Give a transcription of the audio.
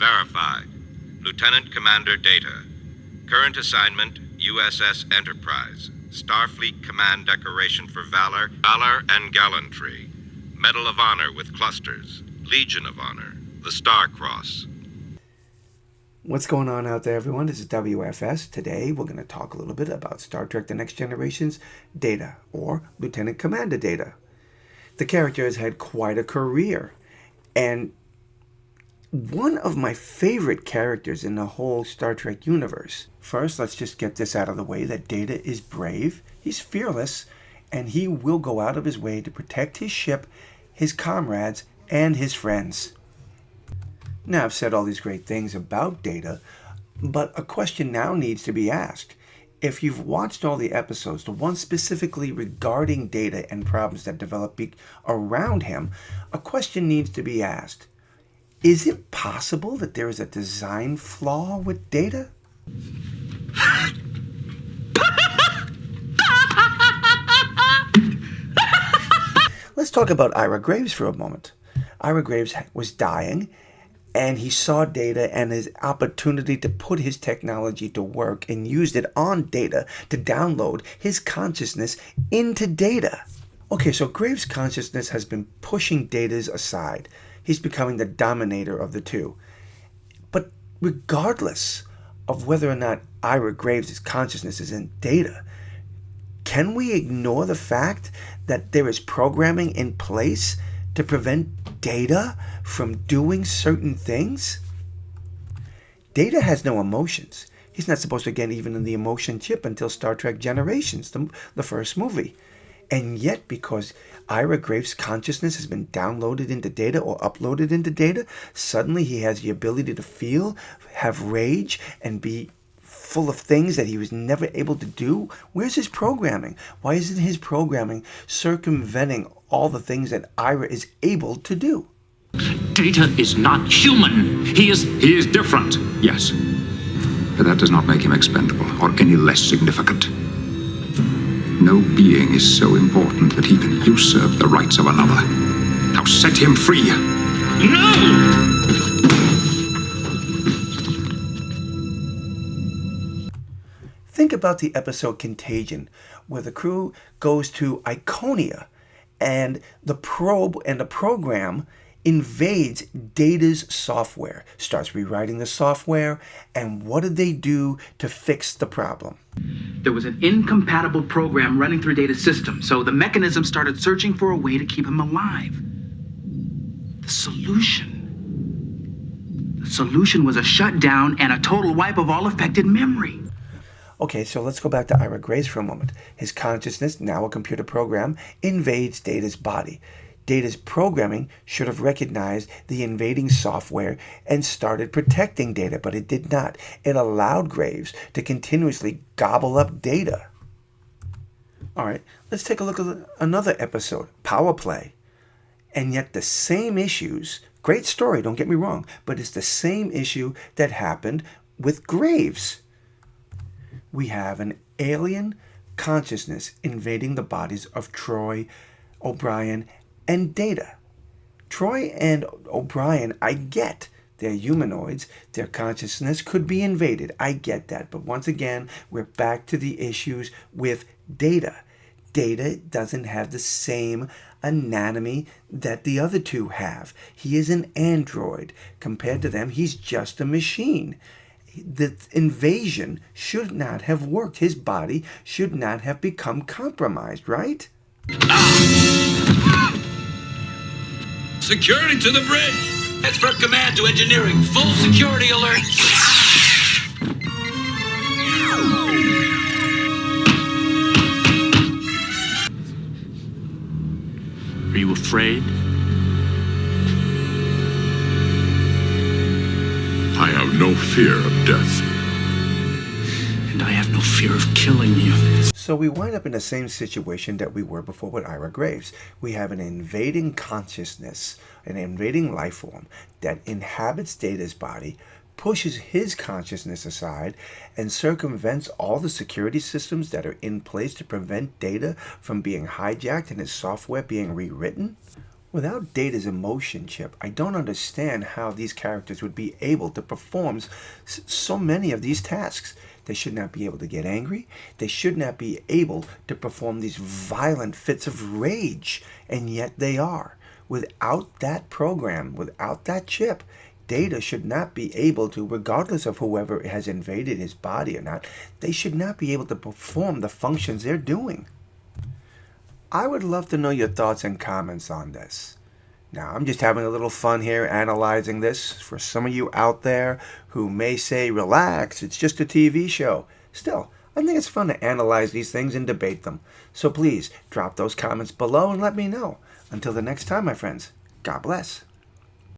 Verified. Lieutenant Commander Data. Current assignment, USS Enterprise. Starfleet Command Decoration for Valor and Gallantry. Medal of Honor with clusters. Legion of Honor. The Star Cross. What's going on out there, everyone? This is W.F.S. Today, we're going to talk a little bit about Star Trek The Next Generation's Data, or Lieutenant Commander Data. The character has had quite a career, and one of my favorite characters in the whole Star Trek universe. First, let's just get this out of the way that Data is brave, he's fearless, and he will go out of his way to protect his ship, his comrades, and his friends. Now, I've said all these great things about Data, but a question now needs to be asked. If you've watched all the episodes, the one specifically regarding Data and problems that develop around him, a question needs to be asked. Is it possible that there is a design flaw with Data? Let's talk about Ira Graves for a moment. Ira Graves was dying, and he saw Data and his opportunity to put his technology to work and used it on Data to download his consciousness into Data. Okay, so Graves' consciousness has been pushing Data's aside. He's becoming the dominator of the two. But regardless of whether or not Ira Graves' consciousness is in Data, can we ignore the fact that there is programming in place to prevent Data from doing certain things? Data has no emotions. He's not supposed to get even in the emotion chip until Star Trek Generations, the first movie. And yet, because Ira Graves' consciousness has been downloaded into Data or uploaded into Data, suddenly he has the ability to feel, have rage, and be full of things that he was never able to do. Where's his programming? Why isn't his programming circumventing all the things that Ira is able to do? Data is not human. He is different. Yes, but that does not make him expendable or any less significant. No being is so important that he can usurp the rights of another. Now set him free. No! Think about the episode Contagion, where the crew goes to Iconia, and the probe and the program invades Data's software, starts rewriting the software, and what did they do to fix the problem? There was an incompatible program running through Data's system, so the mechanism started searching for a way to keep him alive. The solution was a shutdown and a total wipe of all affected memory. Okay, so let's go back to Ira Graves for a moment. His consciousness, now a computer program, invades Data's body. Data's programming should have recognized the invading software and started protecting Data, but it did not. It allowed Graves to continuously gobble up Data. All right, let's take a look at another episode, Power Play. And yet the same issues, great story, don't get me wrong, but it's the same issue that happened with Graves. We have an alien consciousness invading the bodies of Troy, O'Brien, and Data. Troy and O'Brien, I get. They're humanoids. Their consciousness could be invaded. I get that. But once again, we're back to the issues with Data. Data doesn't have the same anatomy that the other two have. He is an android. Compared to them, he's just a machine. The invasion should not have worked. His body should not have become compromised, right? Security to the bridge! Expert command to engineering. Full security alert! Are you afraid? I have no fear of death. And I have no fear of killing you. So we wind up in the same situation that we were before with Ira Graves. We have an invading consciousness, an invading life form that inhabits Data's body, pushes his consciousness aside, and circumvents all the security systems that are in place to prevent Data from being hijacked and his software being rewritten. Without Data's emotion chip, I don't understand how these characters would be able to perform so many of these tasks. They should not be able to get angry. They should not be able to perform these violent fits of rage, and yet they are. Without that program, without that chip, Data should not be able to, regardless of whoever has invaded his body or not, they should not be able to perform the functions they're doing. I would love to know your thoughts and comments on this. Now, I'm just having a little fun here analyzing this. For some of you out there who may say, relax, it's just a TV show. Still, I think it's fun to analyze these things and debate them. So please, drop those comments below and let me know. Until the next time, my friends, God bless.